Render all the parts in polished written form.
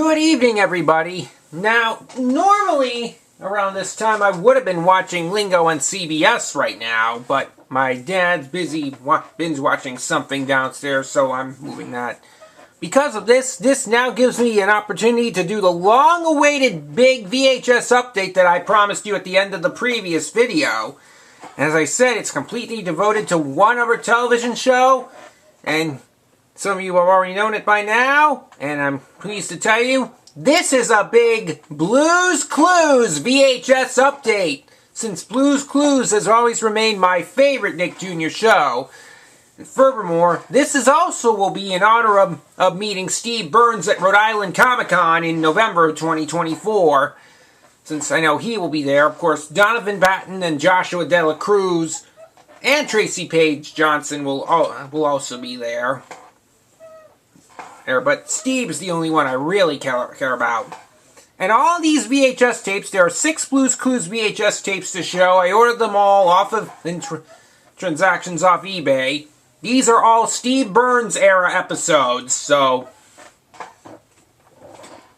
Good evening, everybody. Now, normally around this time I would have been watching Lingo on CBS right now, but my dad's busy binge watching something downstairs, so I'm moving that. Because of this now gives me an opportunity to do the long-awaited big VHS update that I promised you at the end of the previous video. As I said, it's completely devoted to one other television show, and some of you have already known it by now, and I'm pleased to tell you, this is a big Blue's Clues VHS update, since Blue's Clues has always remained my favorite Nick Jr. show. And furthermore, this is also will be in honor of meeting Steve Burns at Rhode Island Comic-Con in November of 2024, since I know he will be there. Of course, Donovan Batten and Joshua De La Cruz and Tracy Page Johnson will also be there. But Steve's the only one I really care about. And all these VHS tapes, there are 6 Blue's Clues VHS tapes to show. I ordered them all off of transactions off eBay. These are all Steve Burns era episodes, so.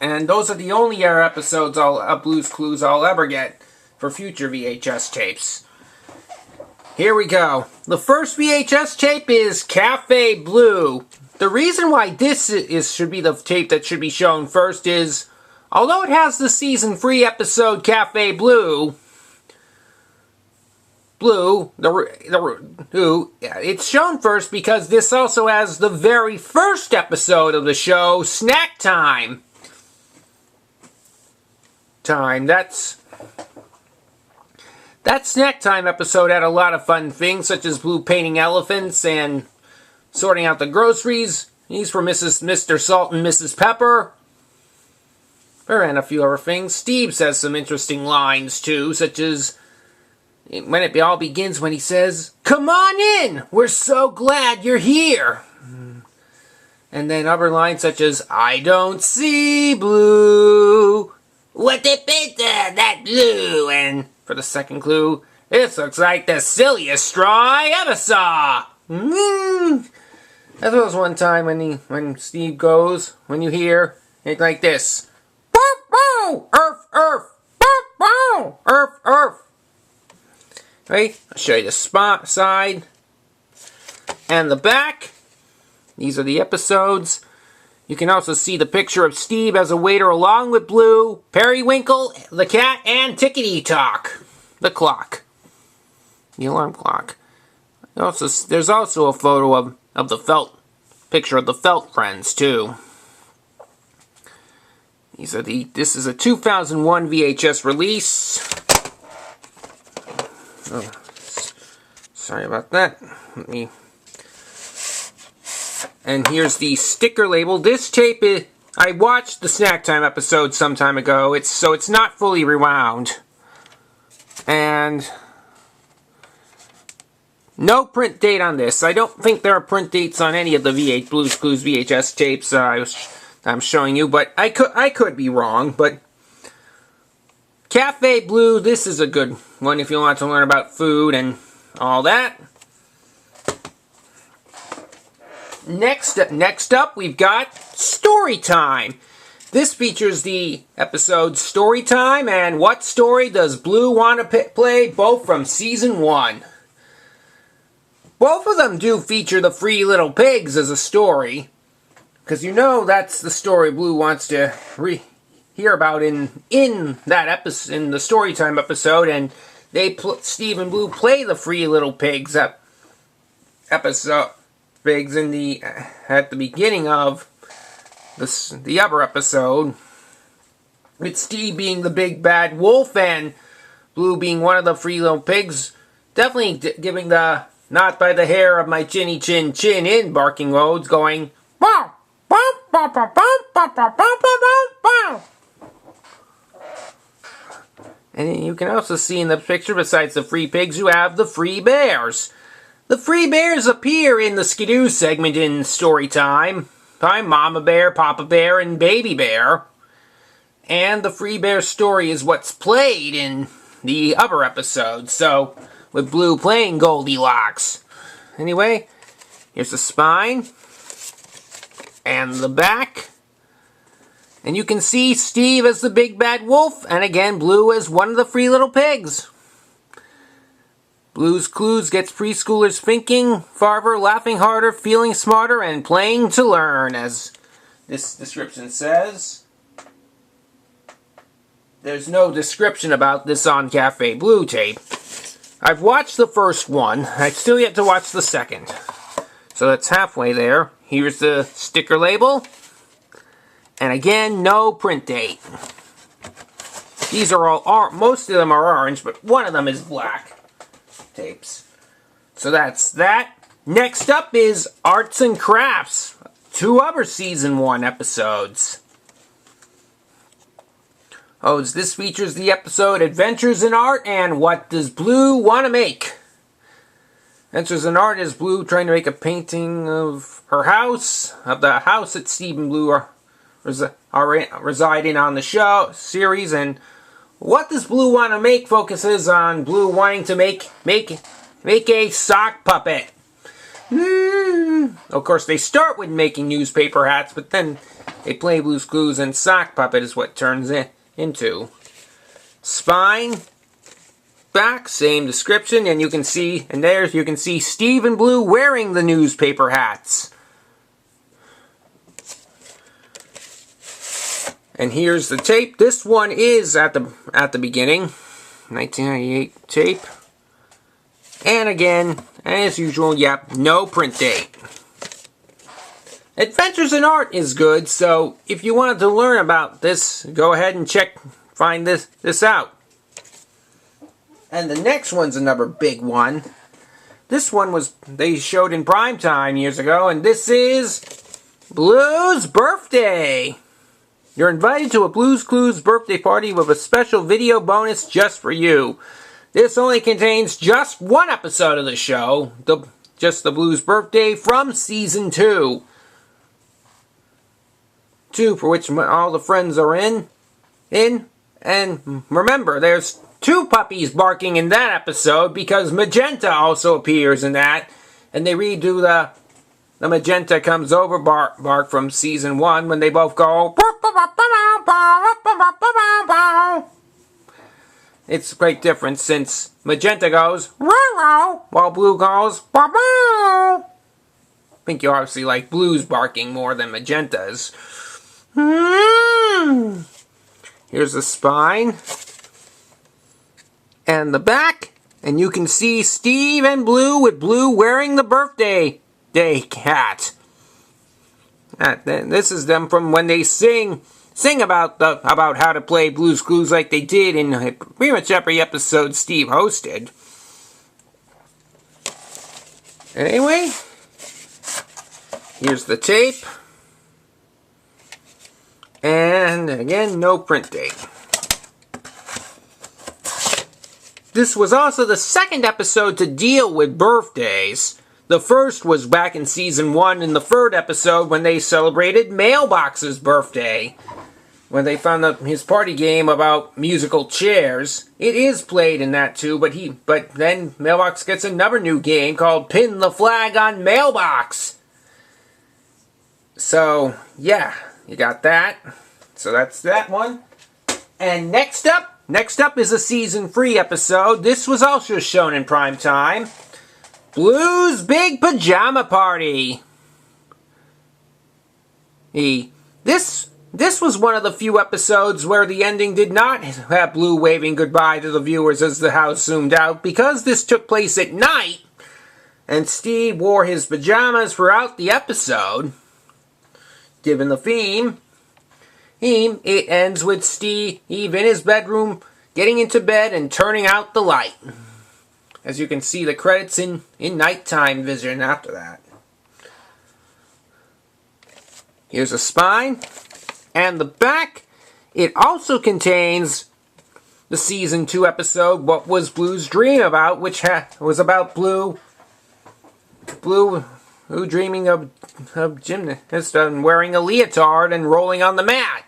And those are the only era episodes of Blue's Clues I'll ever get for future VHS tapes. Here we go. The first VHS tape is Cafe Blue. The reason why this should be the tape that should be shown first is, although it has the season 3 episode Cafe Blue, it's shown first because this also has the very first episode of the show, Snack Time. That Snack Time episode had a lot of fun things, such as Blue painting elephants and sorting out the groceries. These were Mr. Salt and Mrs. Pepper. And a few other things. Steve says some interesting lines, too, such as when it all begins when he says, "Come on in! We're so glad you're here!" And then other lines such as, "I don't see blue. What the bit that blue?" And for the second clue, "This looks like the silliest straw I ever saw." As well as one time when Steve goes, when you hear it like this. Earth, earth, earth, earth. Right? I'll show you the side and the back. These are the episodes. You can also see the picture of Steve as a waiter along with Blue, Periwinkle, the cat, and Tickety Tock, the clock. The alarm clock. There's also a photo of the picture of the Felt friends, too. This is a 2001 VHS release. Oh, sorry about that. And here's the sticker label. This tape I watched the Snack Time episode some time ago. So it's not fully rewound. And no print date on this. I don't think there are print dates on any of the Blue's Clues VHS tapes I'm showing you, but I could be wrong. But Cafe Blue, this is a good one if you want to learn about food and all that. Next up, we've got Story Time. This features the episode Story Time and What Story Does Blue Want to Play, both from Season 1. Both of them do feature the Three Little Pigs as a story, because you know that's the story Blue wants to hear about in that episode, in the Storytime episode, and Steve and Blue play the Three Little Pigs at the beginning of the other episode, with Steve being the big bad wolf and Blue being one of the Three Little Pigs, definitely giving the "not by the hair of my chinny chin chin in" barking modes, going "Wow! And you can also see in the picture, besides the Three Pigs, you have the Three Bears. The Three Bears appear in the Skidoo segment in Storytime by Mama Bear, Papa Bear, and Baby Bear. And the Three Bear story is what's played in the other episodes, so with Blue playing Goldilocks. Anyway, here's the spine and the back. And you can see Steve as the big bad wolf, and again, Blue as one of the free little pigs. Blue's Clues gets preschoolers thinking farther, laughing harder, feeling smarter, and playing to learn, as this description says. There's no description about this on Cafe Blue tape. I've watched the first one. I've still yet to watch the second. So that's halfway there. Here's the sticker label. And again, no print date. These are all, most of them are orange, but one of them is black tapes. So that's that. Next up is Arts and Crafts. 2 other Season 1 episodes. Oh, this features the episode Adventures in Art and What Does Blue Want to Make? Adventures in Art is Blue trying to make a painting of her house, of the house that Steve and Blue are residing on the show series, and What Does Blue Want to Make focuses on Blue wanting to make a sock puppet. Of course, they start with making newspaper hats, but then they play Blue's Clues, and sock puppet is what turns it into. Spine, back, same description, and you can see, and there you can see Steve and Blue wearing the newspaper hats. And here's the tape. This one is at the beginning, 1998 tape. And again, as usual, yep, no print date. Adventures in Art is good, so if you wanted to learn about this, go ahead and find this out. And the next one's another big one. This one they showed in prime time years ago, and this is Blue's Birthday. You're invited to a Blue's Clues birthday party with a special video bonus just for you. This only contains just 1 episode of the show, just the Blue's Birthday from Season 2. 2 for which all the friends are in. And remember, there's 2 puppies barking in that episode because Magenta also appears in that. And they redo the Magenta Comes Over bark from Season 1 when they both go. It's a great difference since Magenta goes while Blue goes. I think you obviously like Blue's barking more than Magenta's. Here's the spine and the back, and you can see Steve and Blue with Blue wearing the birthday hat. This is them from when they sing about how to play Blue's Clues like they did in pretty much every episode Steve hosted. Anyway, here's the tape. And again, no print date. This was also the second episode to deal with birthdays. The first was back in Season 1 in the 3rd episode when they celebrated Mailbox's birthday. When they found out his party game about musical chairs. It is played in that too, but then Mailbox gets another new game called Pin the Flag on Mailbox. So, yeah, you got that. So that's that one. And next up is a Season 3 episode. This was also shown in prime time. Blue's Big Pajama Party. This was one of the few episodes where the ending did not have Blue waving goodbye to the viewers as the house zoomed out, because this took place at night, and Steve wore his pajamas throughout the episode. Given the theme, it ends with Steve in his bedroom, getting into bed and turning out the light. As you can see the credits in nighttime vision after that. Here's a spine. And the back, it also contains the Season 2 episode, What Was Blue's Dream About, which was about Blue who dreaming of gymnast and wearing a leotard and rolling on the mat.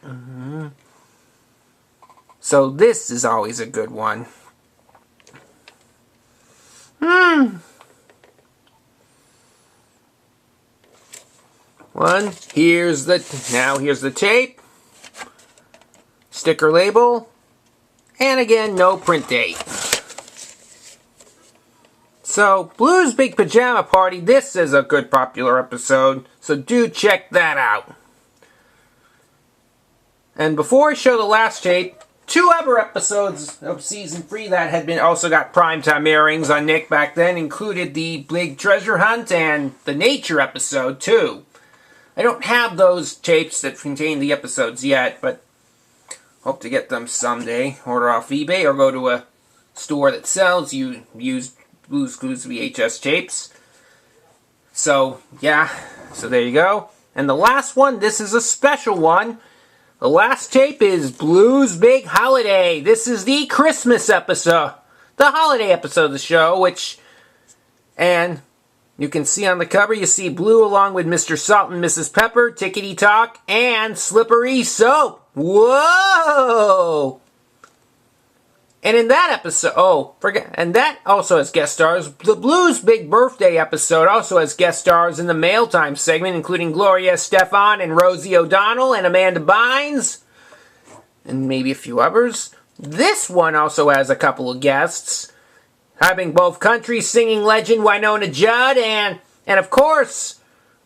So this is always a good one. Here's the tape. sticker label, and again, no print date. So, Blue's Big Pajama Party, this is a good popular episode, so do check that out. And before I show the last tape, 2 other episodes of Season 3 that had been also got primetime airings on Nick back then included the Big Treasure Hunt and the Nature episode, too. I don't have those tapes that contain the episodes yet, but hope to get them someday. Order off eBay or go to a store that sells used Blue's Clues VHS tapes. So, yeah. So there you go. And the last one, this is a special one. The last tape is Blue's Big Holiday. This is the Christmas episode. The holiday episode of the show, and you can see on the cover, you see Blue along with Mr. Salt and Mrs. Pepper, Tickety Talk, and Slippery Soap. Whoa! And in that episode, and that also has guest stars. The Blues Big Birthday episode also has guest stars in the Mail Time segment, including Gloria Estefan and Rosie O'Donnell and Amanda Bynes, and maybe a few others. This one also has a couple of guests, having both country singing legend Winona Judd and of course,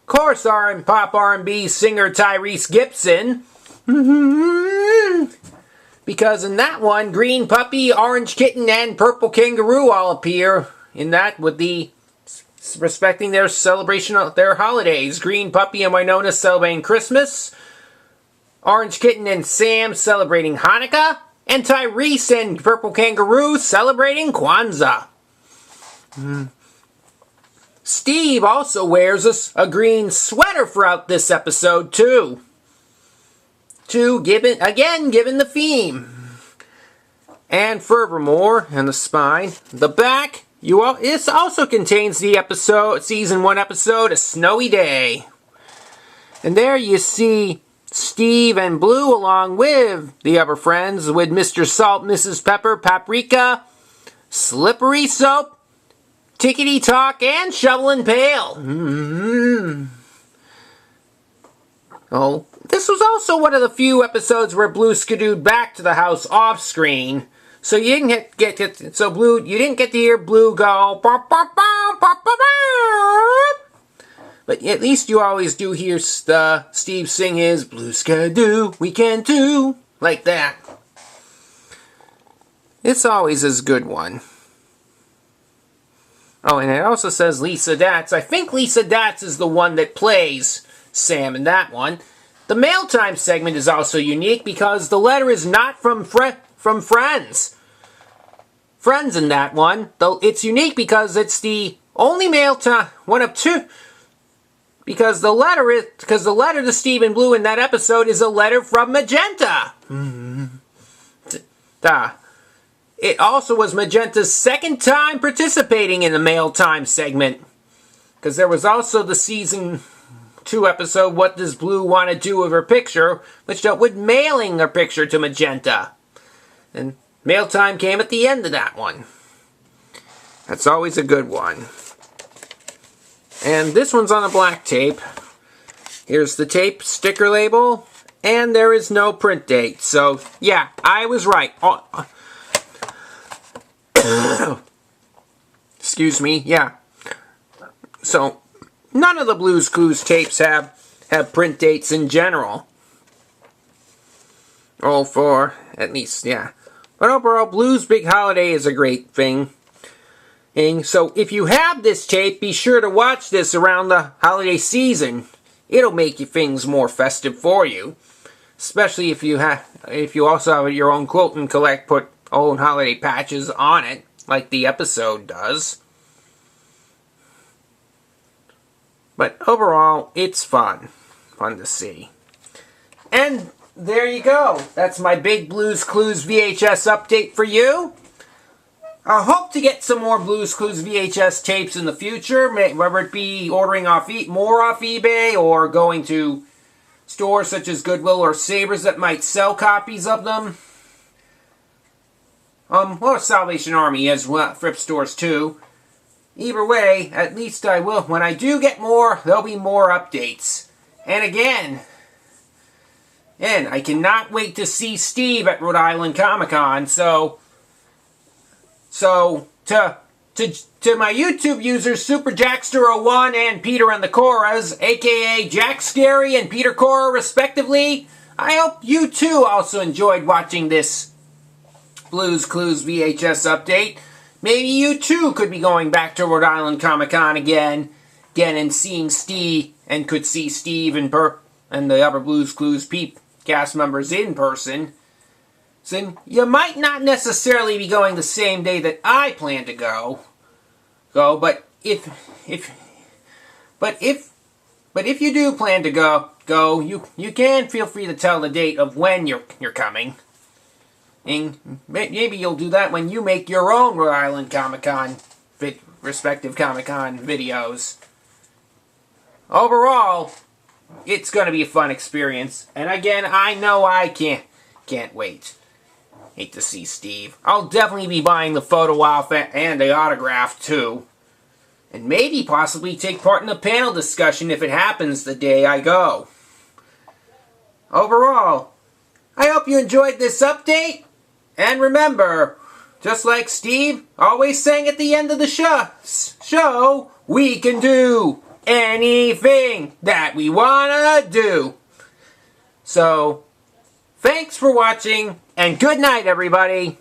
pop R&B singer Tyrese Gibson. Because in that one, Green Puppy, Orange Kitten, and Purple Kangaroo all appear in that with the respecting their celebration of their holidays. Green Puppy and Winona celebrating Christmas, Orange Kitten and Sam celebrating Hanukkah, and Tyrese and Purple Kangaroo celebrating Kwanzaa. Steve also wears a green sweater throughout this episode too. Given the theme. And furthermore, and the spine, the back, this also contains the season 1 episode, A Snowy Day. And there you see Steve and Blue along with the other friends, with Mr. Salt, Mrs. Pepper, Paprika, Slippery Soap, Tickety Talk, and Shovel and Pail. Oh, this was also one of the few episodes where Blue skidooed back to the house off screen, so you didn't get to hear Blue go. But at least you always do hear Steve sing his Blue Skidoo, we can do, like that. It's always a good one. Oh, and it also says Lisa Datz. I think Lisa Datz is the one that plays Sam in that one. The Mail Time segment is also unique because the letter is not from Friends. Friends in that one. Though it's unique because it's the only Mail Time, one of 2. Because the letter to Steve and Blue in that episode is a letter from Magenta. It also was Magenta's second time participating in the Mail Time segment. Because there was also the season 2 episode, What Does Blue Want to Do with Her Picture, which dealt with mailing her picture to Magenta. And Mail Time came at the end of that one. That's always a good one. And this one's on a black tape. Here's the tape sticker label, and there is no print date. So, yeah, I was right. Excuse me, yeah. So, none of the Blue's Clues tapes have print dates in general. Oh, for at least, yeah. But overall, Blue's Big Holiday is a great thing. So if you have this tape, be sure to watch this around the holiday season. It'll make things more festive for you. Especially if you also have your own quote and collect, put own holiday patches on it, like the episode does. But overall, it's fun. Fun to see. And there you go. That's my big Blue's Clues VHS update for you. I hope to get some more Blue's Clues VHS tapes in the future, whether it be ordering more off eBay or going to stores such as Goodwill or Sabres that might sell copies of them. Or Salvation Army as well, thrift stores too. Either way, at least I will. When I do get more, there'll be more updates. And again, And I cannot wait to see Steve at Rhode Island Comic Con. So to my YouTube users, SuperJackster01 and Peter and the Coras, aka Jack Scary and Peter Cora respectively, I hope you too also enjoyed watching this Blues Clues VHS update. Maybe you too could be going back to Rhode Island Comic Con again and seeing Steve, and could see Steve and the other Blues Clues cast members in person. So you might not necessarily be going the same day that I plan to go, but if you do plan to go, you can feel free to tell the date of when you're coming. And maybe you'll do that when you make your own Rhode Island Comic Con respective Comic Con videos. Overall, it's going to be a fun experience, and again, I know I can't wait. Hate to see Steve. I'll definitely be buying the photo op and the autograph too, and maybe possibly take part in the panel discussion if it happens the day I go. Overall, I hope you enjoyed this update, and remember, just like Steve always sang at the end of the show, we can do anything that we wanna do. So, thanks for watching, and good night, everybody.